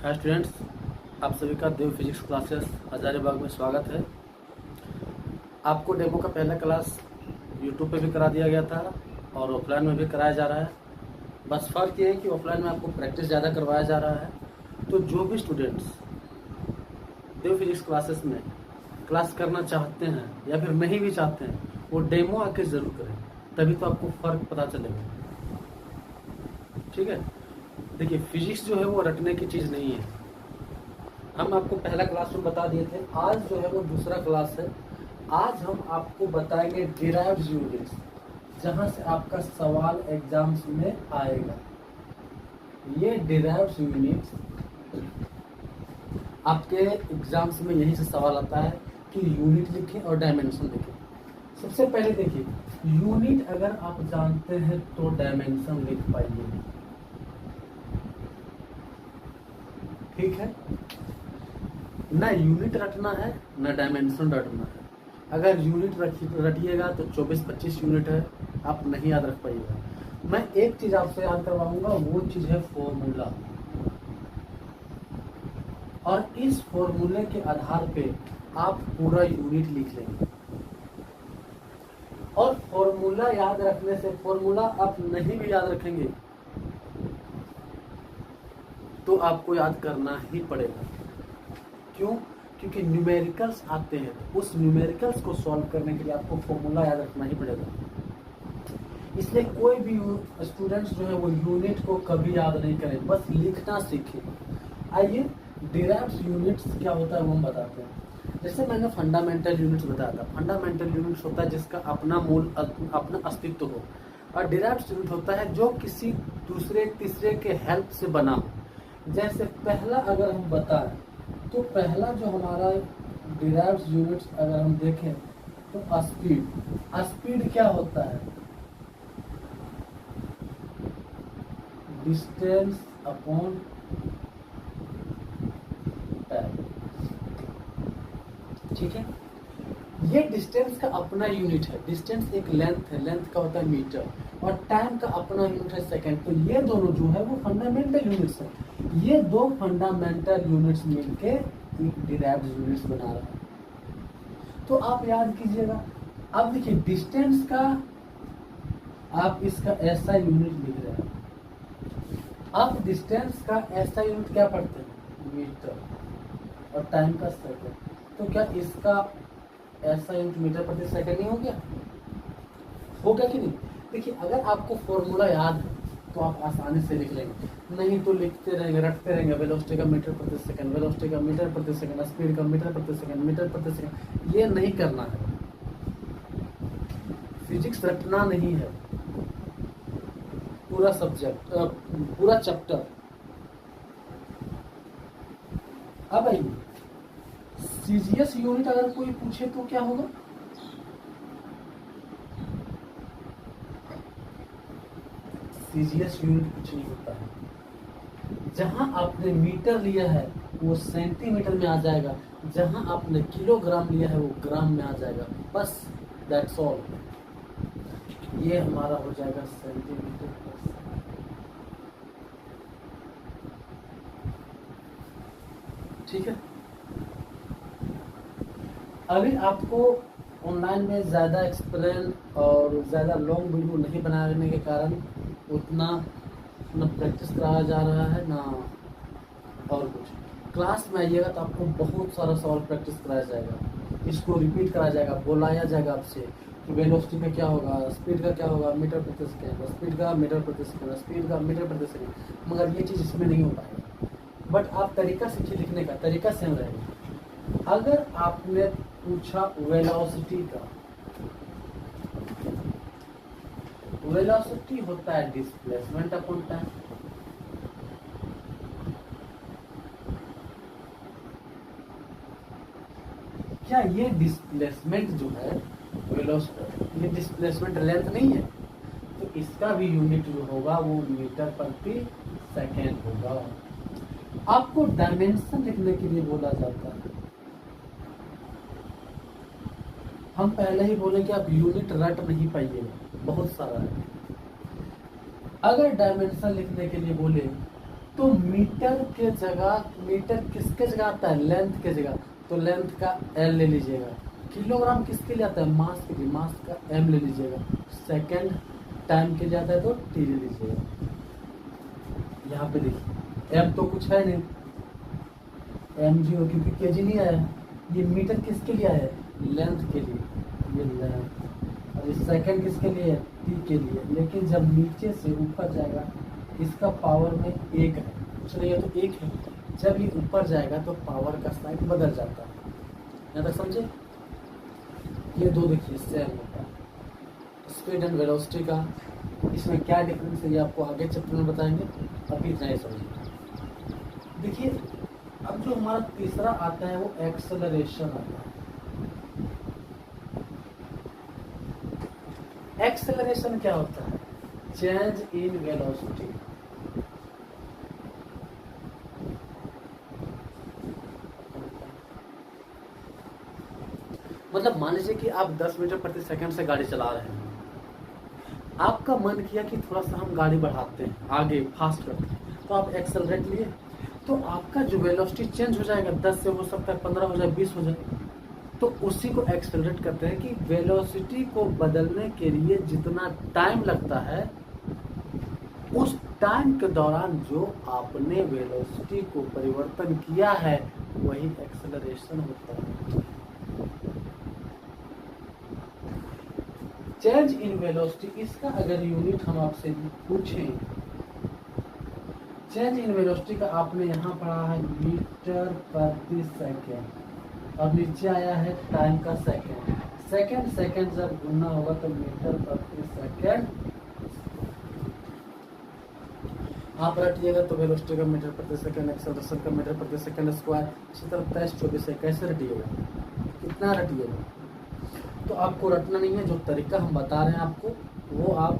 Hi students, आप सभी का देव फिजिक्स क्लासेस हजारीबाग में स्वागत है। आपको डेमो का पहला क्लास यूट्यूब पे भी करा दिया गया था और ऑफलाइन में भी कराया जा रहा है। बस फ़र्क ये है कि ऑफलाइन में आपको प्रैक्टिस ज़्यादा करवाया जा रहा है। तो जो भी स्टूडेंट्स देव फिजिक्स क्लासेस में क्लास करना चाहते हैं या फिर नहीं भी चाहते हैं, वो डेमो आके ज़रूर करें, तभी तो आपको फ़र्क पता चलेगा। ठीक है, देखिए फिजिक्स जो है वो रटने की चीज़ नहीं है। हम आपको पहला क्लासरूम बता दिए थे, आज जो है वो दूसरा क्लास है। आज हम आपको बताएंगे डिराइव्ड यूनिट्स, जहां से आपका सवाल एग्जाम्स में आएगा। ये डिराइव्ड यूनिट्स आपके एग्जाम्स में यहीं से सवाल आता है कि यूनिट लिखें और डायमेंशन लिखें। सबसे पहले देखिए, यूनिट अगर आप जानते हैं तो डायमेंशन लिख पाइए। ठीक है, ना यूनिट रटना है ना डायमेंशन रटना है। अगर यूनिट रटिएगा तो 24-25 यूनिट है, आप नहीं याद रख पाइएगा। मैं एक चीज आपसे याद करवाऊंगा, वो चीज है फॉर्मूला, और इस फॉर्मूले के आधार पे आप पूरा यूनिट लिख लेंगे। और फॉर्मूला याद रखने से, फॉर्मूला आप नहीं भी याद रखेंगे तो आपको याद करना ही पड़ेगा। क्यों? क्योंकि न्यूमेरिकल्स आते हैं, तो उस न्यूमेरिकल्स को सॉल्व करने के लिए आपको फॉर्मूला याद रखना ही पड़ेगा। इसलिए कोई भी स्टूडेंट्स जो है वो यूनिट को कभी याद नहीं करें, बस लिखना सीखें। आइए डिराइव्ड यूनिट्स क्या होता है वो हम बताते हैं। जैसे मैंने फंडामेंटल यूनिट्स बताया था, फंडामेंटल यूनिट्स होता है जिसका अपना मूल, अपना अस्तित्व हो। और डिराइव्ड यूनिट होता है जो किसी दूसरे तीसरे के हेल्प से बना हो। जैसे पहला अगर हम बताएं तो पहला जो हमारा डिराइव्ड यूनिट्स अगर हम देखें तो स्पीड, स्पीड क्या होता है? Distance upon time. ठीक है, ये डिस्टेंस का अपना यूनिट है। डिस्टेंस एक लेंथ है, लेंथ का होता है मीटर, और टाइम का अपना यूनिट है सेकंड। तो ये दोनों जो है वो फंडामेंटल यूनिट्स है। ये दो फंडामेंटल यूनिट्स मिलके एक डिराइव्ड यूनिट्स बना रहा है। तो आप याद कीजिएगा। अब देखिए डिस्टेंस का आप इसका ऐसा यूनिट लिख रहे हैं, आप डिस्टेंस का ऐसा यूनिट क्या पढ़ते हैं? मीटर, और टाइम का सेकंड। तो क्या इसका ऐसा यूनिट मीटर प्रति सेकंड नहीं हो गया? हो गया कि नहीं? देखिए अगर आपको फॉर्मूला याद है तो आप आसानी से लिख लेंगे, नहीं तो लिखते रहेंगे, रटते रहेंगे। वेलोसिटी का मीटर प्रति सेकंड, वेलोसिटी का मीटर प्रति सेकंड, स्पीड का मीटर प्रति सेकंड, मीटर प्रति सेकंड। ये नहीं करना है। फिजिक्स रटना नहीं है, पूरा सब्जेक्ट, पूरा चैप्टर। अब आइए सीजीएस यूनिट अगर कोई पूछे तो क्या होगा? सीजीएस यूनिट कुछ नहीं होता है। जहां आपने मीटर लिया है वो सेंटीमीटर में आ जाएगा, जहां आपने किलोग्राम लिया है वो ग्राम में आ जाएगा। बस दैट्स ऑल। ये हमारा हो जाएगा सेंटीमीटर। ठीक है, अभी आपको ऑनलाइन में ज़्यादा एक्सप्लेन और ज़्यादा लॉन्ग वीडियो नहीं बनाने के कारण उतना ना प्रैक्टिस कराया जा रहा है ना और कुछ। क्लास में आइएगा तो आपको बहुत सारा सवाल प्रैक्टिस कराया जाएगा, इसको रिपीट कराया जाएगा, बुलाया जाएगा आपसे कि वेलोसिटी का क्या होगा, स्पीड का क्या होगा, मीटर प्रति सेकंड, स्पीड का मीटर प्रति सेकंड, स्पीड का मीटर प्रति सेकंड। मगर ये चीज़ इसमें नहीं हो पाएगा। बट आप तरीका सीखिए, लिखने का तरीका सेम रहेगा। अगर आपने पूछा वेलोसिटी का, वेलोसिटी होता है डिस्प्लेसमेंट अपॉन टाइम। क्या ये डिस्प्लेसमेंट जो है वेलोसिटी, ये डिस्प्लेसमेंट लेंथ नहीं है? तो इसका भी यूनिट जो होगा वो मीटर प्रति सेकेंड होगा। आपको डायमेंशन लिखने के लिए बोला जाता है। हम पहले ही बोले कि आप यूनिट रट नहीं पाइएगा, बहुत सारा है। अगर डायमेंशन लिखने के लिए बोले तो मीटर के जगह, मीटर किसके जगह आता है, लेंथ के जगह, तो लेंथ का एल ले लीजिएगा। किलोग्राम किसके लिए आता है, मास के लिए, मास का एम ले लीजिएगा। सेकंड टाइम के लिए आता है तो टी ले लीजिएगा। यहाँ पे देखिए एम तो कुछ है नहीं, एम जी हो, क्योंकि केजी नहीं आया। ये मीटर किसके लिए आया है, लेंथ के लिए, ये लेंथ। और ये सेकंड किसके लिए है, टी के लिए। लेकिन जब नीचे से ऊपर जाएगा, इसका पावर में एक है, चलिए ये तो एक है, जब ये ऊपर जाएगा तो पावर का साइन बदल जाता है। यहाँ तक समझे। ये दो देखिए सेम होता है, स्पीड एंड वेलोसिटी का। इसमें क्या डिफरेंस है ये आपको आगे चैप्टर में बताएंगे, अभी इतना ही समझिए। देखिए अब जो हमारा तीसरा आता है वो एक्सेलरेशन आता है। एक्सेलरेशन क्या होता है, चेंज इन वेलोसिटी। मतलब मान लीजिए कि आप 10 मीटर प्रति सेकंड से गाड़ी चला रहे हैं, आपका मन किया कि थोड़ा सा हम गाड़ी बढ़ाते हैं, आगे फास्ट करते हैं, तो आप एक्सेलरेट लिए, तो आपका जो वेलोसिटी चेंज हो जाएगा, 10 से हो सकता है 15 हो जाए, 20 हो जाए। तो उसी को एक्सेलरेट करते हैं कि वेलोसिटी को बदलने के लिए जितना टाइम लगता है, उस टाइम के दौरान जो आपने वेलोसिटी को परिवर्तन किया है वही एक्सेलरेशन होता है। चेंज इन वेलोसिटी, इसका अगर यूनिट हम आपसे पूछें, चेंज इन वेलोसिटी का आपने यहाँ पढ़ा है मीटर प्रति सेकेंड, और नीचे आया है टाइम का सेकेंड। सेकेंड सेकेंड जब गुना होगा तो मीटर प्रति सेकेंड आप रटिएगा तो वेलोसिटी का मीटर प्रति सेकेंड, एक्सेलरेशन का मीटर प्रति सेकेंड स्क्वायर। इसी तरह 23 24 है, कैसे रटिएगा, कितना रटिएगा। तो आपको रटना नहीं है, जो तरीका हम बता रहे हैं आपको वो आप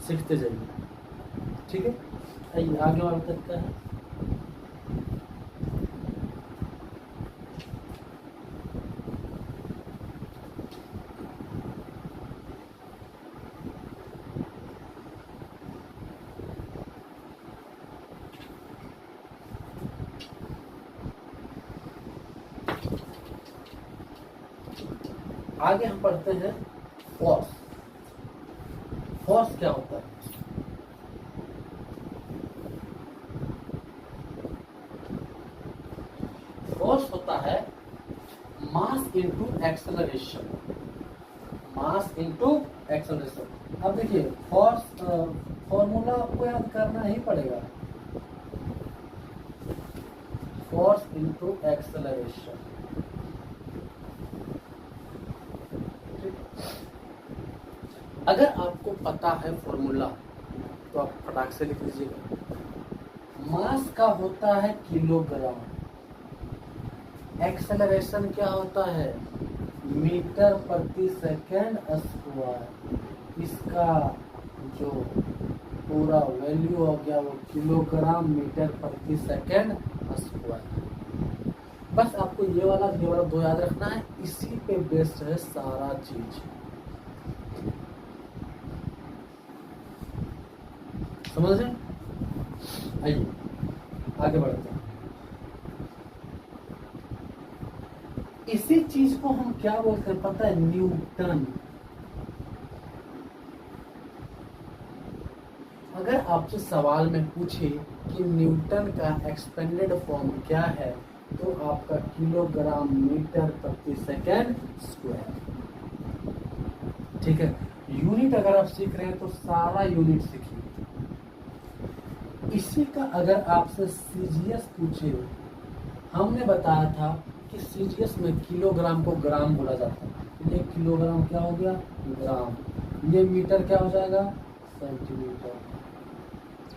सीखते जाइए, ठीक है। आइए आगे वाला तरीका है, आगे हम पढ़ते हैं फोर्स। फोर्स क्या होता है, फोर्स होता है mass into acceleration, mass into acceleration. अब देखिए फोर्स फॉर्मूला आपको याद करना ही पड़ेगा, फोर्स इनटू एक्सेलरेशन। अगर आपको पता है फॉर्मूला तो आप फटाक से लिख लीजिएगा। मास का होता है किलोग्राम, एक्सेलरेशन क्या होता है, मीटर प्रति सेकेंड स्क्वायर। इसका जो पूरा वैल्यू हो गया वो किलोग्राम मीटर प्रति सेकेंड स्क्वायर। बस आपको ये वाला दो याद रखना है, इसी पे बेस्ड है सारा चीज, समझ रहे। आइए आगे बढ़ते हैं। इसी चीज को हम क्या बोलते हैं पता है, न्यूटन। अगर आपसे सवाल में पूछे कि न्यूटन का एक्सपेंडेड फॉर्म क्या है, तो आपका किलोग्राम मीटर प्रति सेकेंड स्क्वायर, ठीक है। यूनिट अगर आप सीख रहे हैं तो सारा यूनिट सीखिए। इसी का अगर आपसे सीजीएस पूछे, हमने बताया था कि सीजीएस में किलोग्राम को ग्राम बोला जाता है। ये किलोग्राम क्या हो गया, ग्राम। ये मीटर क्या हो जाएगा, सेंटीमीटर।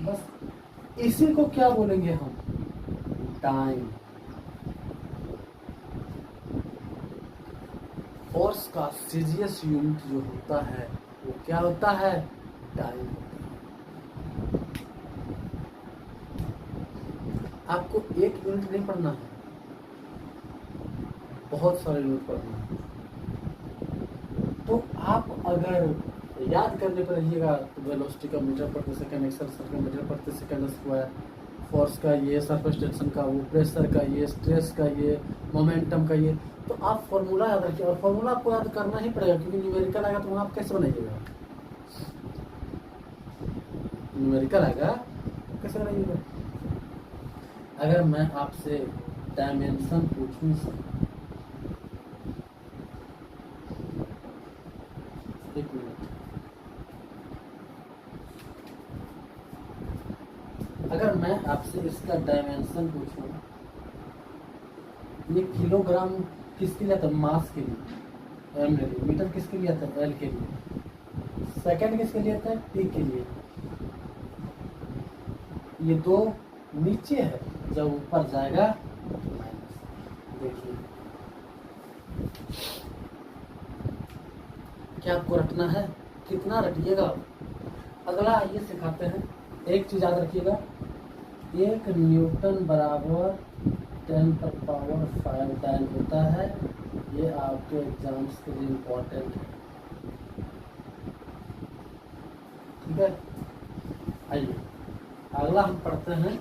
बस इसी को क्या बोलेंगे हम, टाइम। फोर्स का सीजीएस यूनिट जो होता है वो क्या होता है, टाइम। आपको एक यूनिट नहीं पढ़ना है, बहुत सारे यूनिट पढ़ना है। तो आप अगर याद करने पर रहिएगा। वेलोसिटी का मीटर प्रति सेकंड, एक्सेलरेशन का मीटर प्रति सेकंड स्क्वायर, फोर्स का ये, सरफेस टेंशन का वो, प्रेशर का ये, स्ट्रेस का ये, मोमेंटम का ये। तो आप फॉर्मूला याद रखिए, और फॉर्मूला आपको याद करना ही पड़ेगा क्योंकि न्यूमेरिकल आएगा तो आप कैसे बनाइएगा, न्यूमेरिकल आएगा कैसे बनाइएगा। अगर मैं आपसे डायमेंशन पूछूं, एक मिनट, अगर मैं आपसे इसका डायमेंशन पूछूं, ये किलोग्राम किसके लिए आता है, मास के लिए एम के लिए, मीटर किसके लिए आता है एल के लिए, सेकंड किसके लिए आता है टी के लिए। ये दो नीचे है, जब ऊपर जाएगा माइनस। देखिए क्या आपको रटना है, कितना रटिएगा। अगला आइए सिखाते हैं। एक चीज याद रखिएगा, 1 न्यूटन बराबर 10⁵ डाइन होता है। ये आपके एग्जाम्स के लिए इम्पोर्टेंट है, ठीक है। आइए अगला हम पढ़ते हैं,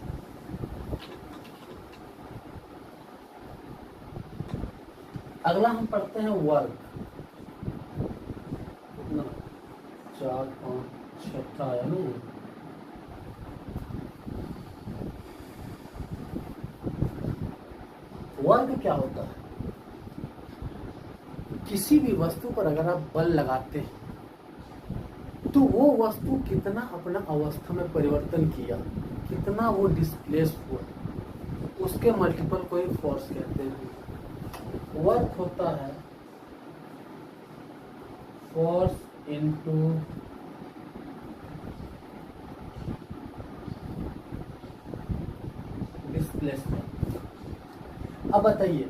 वर्क। कितना 4 5 6 आया ना। वर्क क्या होता है, किसी भी वस्तु पर अगर आप बल लगाते हैं तो वो वस्तु कितना अपना अवस्था में परिवर्तन किया, कितना वो डिस्प्लेस हुआ, उसके मल्टीपल को ही फोर्स कहते हैं। वर्क होता है फोर्स इनटू डिस्प्लेसमेंट। अब बताइए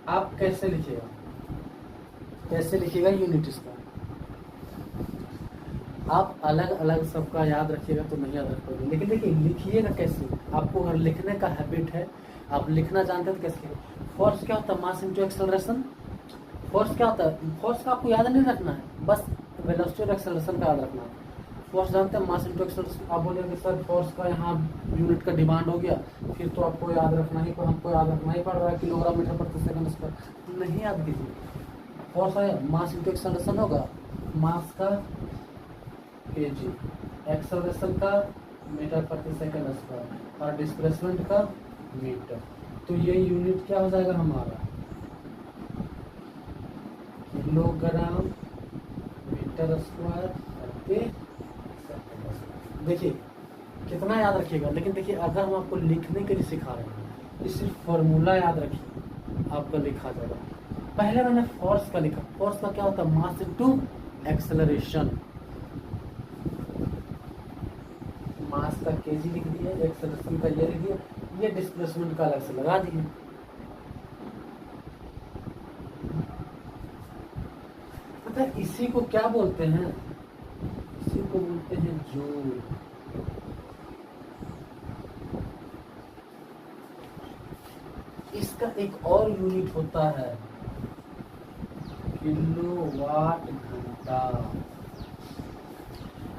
आप कैसे लिखिएगा, यूनिट इसका। आप अलग अलग सबका याद रखिएगा तो नहीं याद रख पाएंगे, लेकिन देखिए लिखिएगा कैसे। आपको अगर लिखने का हैबिट है, आप लिखना जानते हैं तो कैसे लिखिए। फोर्स क्या होता है, मास इनटू एक्सेलरेशन। फोर्स क्या होता है, फोर्स का आपको याद नहीं रखना है, बस वेलोसिटी और एक्सेलरेशन का याद रखना है। फोर्स जानते हैं, मास इनटू एक्सेलरेशन। आप बोलेंगे सर फोर्स का यहाँ यूनिट का डिमांड हो गया, फिर तो आपको याद रखना ही, हमको याद रखना ही पड़ रहा है किलोग्राम मीटर प्रति सेकंड स्क्वायर। नहीं याद कीजिए, फोर्स है मास इनटू एक्सेलरेशन होगा, मास का केजी, एक्सेलरेशन का मीटर प्रति सेकंड स्क्वायर और डिस्प्लेसमेंट का मीटर। तो ये यूनिट क्या हो जाएगा हमारा, किलोग्राम मीटर स्क्वायर प्रति सेकंड स्क्वायर। देखिए कितना याद रखिएगा, लेकिन देखिए अगर हम आपको लिखने के लिए सिखा रहे हैं, सिर्फ फॉर्मूला याद रखिए, आपका लिखा जाएगा। पहले मैंने फोर्स का लिखा, फोर्स का क्या होता है, मास इनटू एक्सेलरेशन। मास का केजी लिख दिया, एक्सेलरेशन का ये लिख दिया, ये डिस्प्लेसमेंट का अलग से लगा दिए। पता है इसी को क्या बोलते हैं, इसी को बोलते हैं जूल। इसका एक और यूनिट होता है किलोवाट घंटा।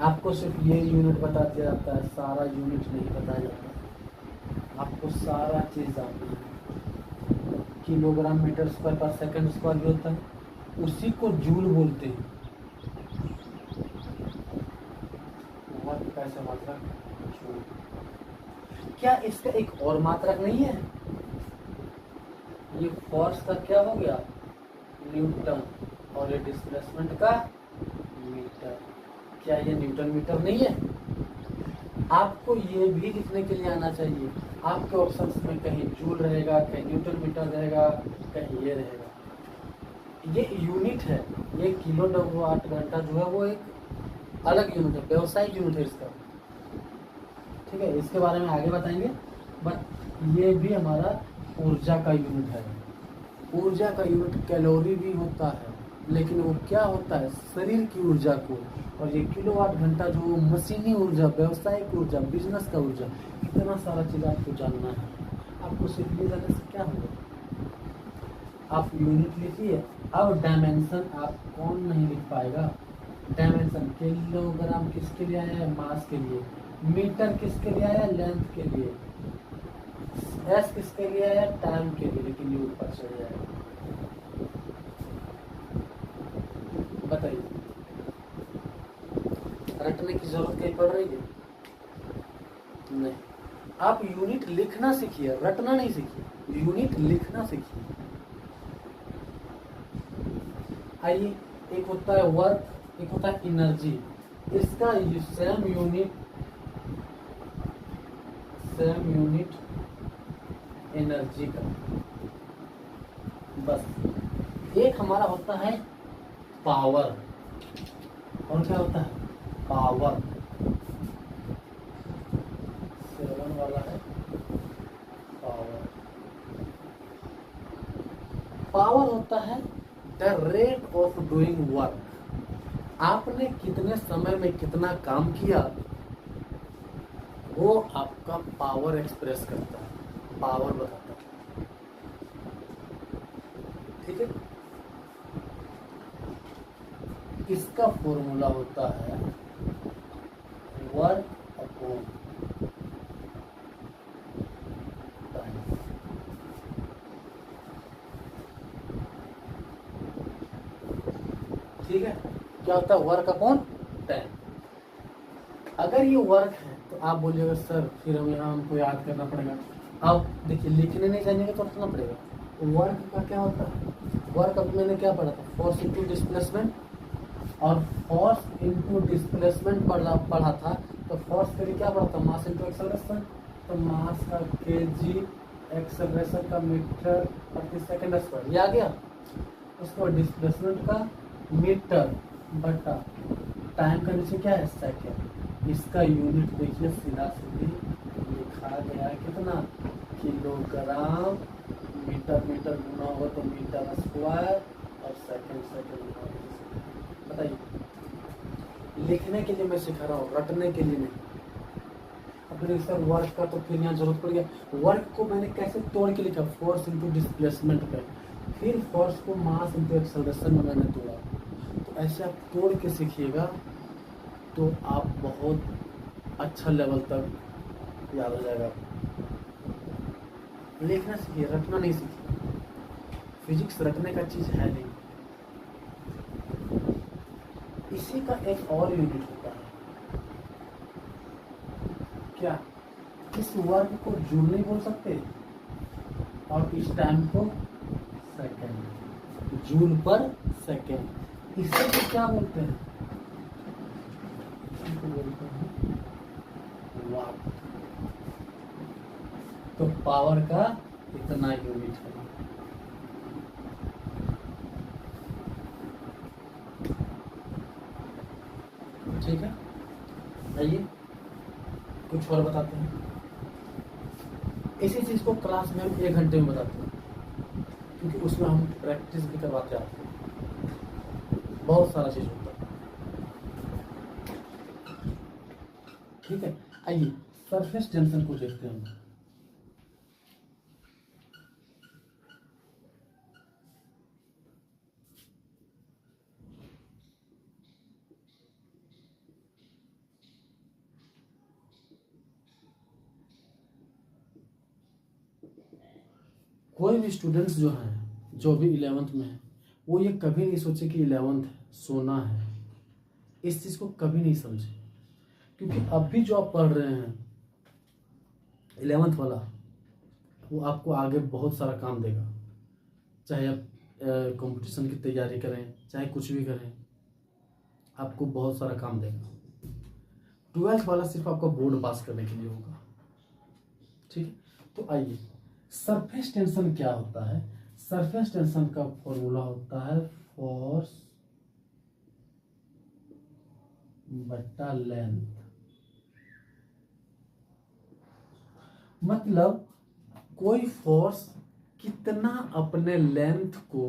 आपको सिर्फ ये यूनिट बता दिया जाता है, सारा यूनिट नहीं बताया जाता, आपको सारा चीज आती है। किलोग्राम मीटर स्क्वायर पर सेकंड स्क्वायर भी होता है, उसी को जूल बोलते हैं। कैसे मात्रक, क्या इसका एक और मात्रक नहीं है, ये फोर्स का क्या हो गया न्यूटन, और ये डिस्प्लेसमेंट का मीटर। क्या ये न्यूटन मीटर नहीं है? आपको ये भी लिखने के लिए आना चाहिए। आपके ऑप्शंस में कहीं जूल रहेगा, कहीं न्यूटन मीटर रहेगा, कहीं ये रहेगा। ये यूनिट है, ये किलोवाट घंटा जो है वो एक अलग यूनिट है, व्यवसायिक यूनिट है इसका, ठीक है। इसके बारे में आगे बताएंगे, बट ये भी हमारा ऊर्जा का यूनिट है। ऊर्जा का यूनिट कैलोरी भी होता है, लेकिन वो क्या होता है, शरीर की ऊर्जा को। और ये किलोवाट घंटा जो मशीनी ऊर्जा, व्यवसायिक ऊर्जा, बिजनेस का ऊर्जा, इतना सारा चीज आपको जानना है। आपको सिर्फ ये जानने से क्या होगा, आप यूनिट लिखिए। अब डायमेंशन आप कौन नहीं लिख पाएगा, डायमेंशन किलोग्राम किसके लिए आया है, मास के लिए। मीटर किसके लिए आया, लेंथ के लिए। एस किसके लिए आया, टाइम के लिए, लेकिन ये ऊपर चढ़ जाएगा। बताइए, रटने की जरूरत कहीं पड़ रही है? नहीं। आप यूनिट लिखना सीखिए, रटना नहीं सीखिए, यूनिट लिखना सीखिए। आइए, एक होता है वर्क, एक होता है एनर्जी। इसका सेम यूनिट एनर्जी का। बस एक हमारा होता है पावर, और क्या होता है, पावर। 7 वाला है पावर। पावर होता है the rate of doing work. आपने कितने समय में कितना काम किया, वो आपका पावर एक्सप्रेस करता है, पावर बताता है। ठीक है, इसका फॉर्मूला होता है वर्क अपॉन टाइम। ठीक है, क्या होता है, वर्क अपॉन टाइम। अगर ये वर्क है तो आप बोलिएगा सर फिर हम यहाँ हमको याद करना पड़ेगा। अब देखिए, लिखने नहीं जानेंगे तो रखना पड़ेगा। वर्क का क्या होता है, वर्क अब मैंने क्या पढ़ा था, फोर्स इनटू डिस्प्लेसमेंट, और फोर्स इनटू डिस्प्लेसमेंट पढ़ा था। तो फोर्स के लिए क्या पढ़ा था, मास इनटू एक्सेलरेशन। तो मास का केजी, एक्सेलरेशन का मीटर प्रति सेकंड स्क्वायर, ये आ गया। उसके बाद डिस्प्लेसमेंट का मीटर बटा टाइम का नीचे क्या है, सेकंड। इसका यूनिट देखिए सीधा सीधी लिखा गया है कितना, किलोग्राम। मीटर मीटर गुना होगा तो मीटर स्क्वायर, और सेकंड सेकंड गुना होगा। बताइए, लिखने के लिए मैं सिखा रहा हूँ, रटने के लिए नहीं। अपने सर वर्क का तो फिर यहाँ जरूरत पड़ गया। वर्क को मैंने कैसे तोड़ के लिखा, फोर्स इनटू डिस्प्लेसमेंट पे, फिर फोर्स को मास इनटू एक्सेलरेशन में मैंने तोड़ा। तो ऐसे आप तोड़ के सीखिएगा तो आप बहुत अच्छा लेवल तक याद हो जाएगा। लिखना सीखिए, रटना नहीं सीखिए। फिजिक्स रटने का चीज है नहीं। इसी का एक और यूनिट होता है, क्या, इस वर्ग को जूल नहीं बोल सकते, और इस टाइम को सेकंड, जूल पर सेकंड। इसे तो क्या बोलते हैं, बोलते हैं वाट। तो पावर का इतना यूनिट है। ठीक है, आइए कुछ और बताते हैं। इसी चीज को क्लास में हम 1 घंटे में बताते हैं, क्योंकि उसमें हम प्रैक्टिस भी करवाते आते हैं, बहुत सारा चीज होता है। ठीक है, आइए सरफेस टेंशन को देखते हैं। कोई भी स्टूडेंट्स जो हैं, जो भी 11th में है, वो ये कभी नहीं सोचे कि 11th है, सोना है। इस चीज को कभी नहीं समझे, क्योंकि अभी जो आप पढ़ रहे हैं 11th वाला, वो आपको आगे बहुत सारा काम देगा। चाहे आप कंपटीशन की तैयारी करें, चाहे कुछ भी करें, आपको बहुत सारा काम देगा। 12th वाला सिर्फ आपका बोर्ड पास करने के लिए होगा। ठीक है, तो आइए, सरफेस टेंशन क्या होता है। सरफेस टेंशन का फॉर्मूला होता है फोर्स बटा लेंथ। मतलब कोई फोर्स कितना अपने लेंथ को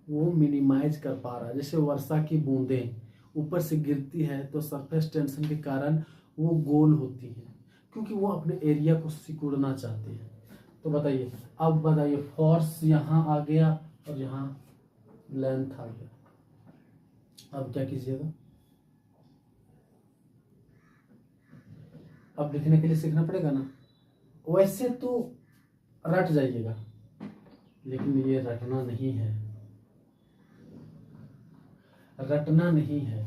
वो मिनिमाइज कर पा रहा है। जैसे वर्षा की बूंदें ऊपर से गिरती है तो सरफेस टेंशन के कारण वो गोल होती हैं, क्योंकि वो अपने एरिया को सिकुड़ना चाहती है। तो बताइए, अब बताइए, फोर्स यहाँ आ गया और यहाँ लेंथ आ गया। अब क्या कीजिएगा, अब लिखने के लिए सीखना पड़ेगा ना। वैसे तो रट जाइएगा, लेकिन ये रटना नहीं है, रटना नहीं है।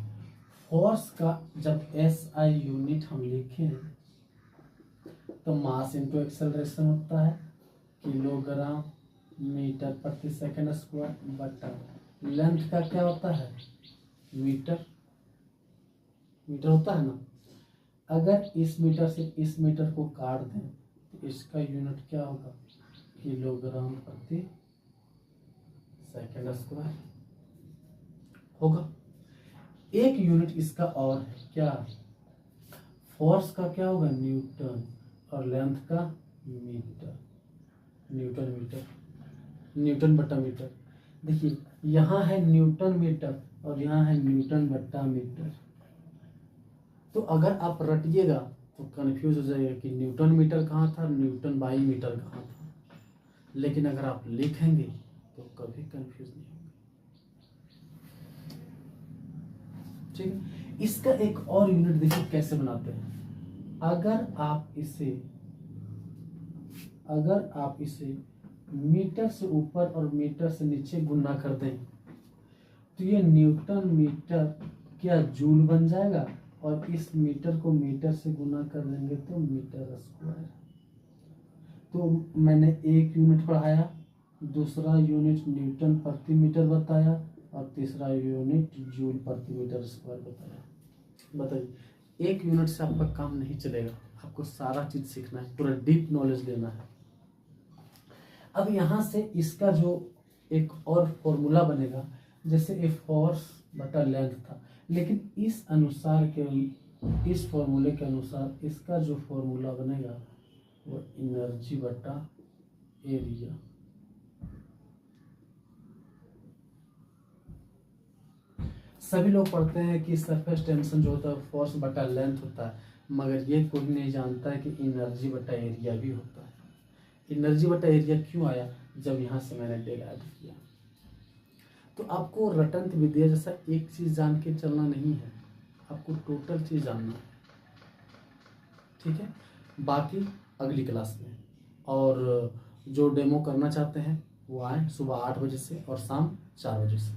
फोर्स का जब SI यूनिट हम लिखें तो मास इंटू एक्सेलरेशन होता है किलोग्राम मीटर प्रति सेकंड स्क्वायर बटा लेंथ का क्या होता है मीटर, मीटर होता है ना। अगर इस मीटर से इस मीटर को काट दें तो इसका यूनिट क्या होगा किलोग्राम प्रति सेकंड स्क्वायर होगा। एक यूनिट इसका और है क्या, फोर्स का क्या होगा न्यूटन और लेंथ का मीटर, न्यूटन मीटर, न्यूटन बटा मीटर। देखिए यहाँ है न्यूटन मीटर और यहाँ है न्यूटन बटा मीटर। तो अगर आप रटिएगा तो कंफ्यूज हो जाएगा कि न्यूटन मीटर कहाँ था, न्यूटन बाई मीटर कहाँ था। लेकिन अगर आप लिखेंगे तो कभी कंफ्यूज नहीं होगा। ठीक है, इसका एक और यूनिट देखिए कैसे बनाते हैं। अगर आप इसे मीटर से ऊपर और मीटर से नीचे गुना कर दें तो ये न्यूटन मीटर क्या जूल बन जाएगा, और इस मीटर को मीटर से गुना कर देंगे तो मीटर स्क्वायर। तो मैंने एक यूनिट पढ़ाया, दूसरा यूनिट न्यूटन प्रति मीटर बताया और तीसरा यूनिट जूल प्रति मीटर स्क्वायर बताया। बताइए एक यूनिट से आपका काम नहीं चलेगा, आपको सारा चीज सीखना है, पूरा डीप नॉलेज लेना है। अब यहाँ से इसका जो एक और फॉर्मूला बनेगा, जैसे ए फोर्स बटा लेंथ था, लेकिन इस अनुसार के इस फॉर्मूले के अनुसार इसका जो फॉर्मूला बनेगा वो एनर्जी बटा एरिया। सभी लोग पढ़ते हैं कि सरफेस टेंशन जो होता है फोर्स बटा लेंथ होता है, मगर ये कोई नहीं जानता है कि एनर्जी बटा एरिया भी होता है। एनर्जी बटा एरिया क्यों आया, जब यहाँ से मैंने डेल ऐड किया। तो आपको रटंत विद्या जैसा एक चीज जान के चलना नहीं है, आपको टोटल चीज जानना है। ठीक है, बाकी अगली क्लास में। और जो डेमो करना चाहते हैं वो आए सुबह 8 बजे से और शाम 4 बजे से।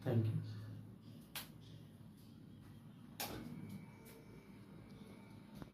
Thank you.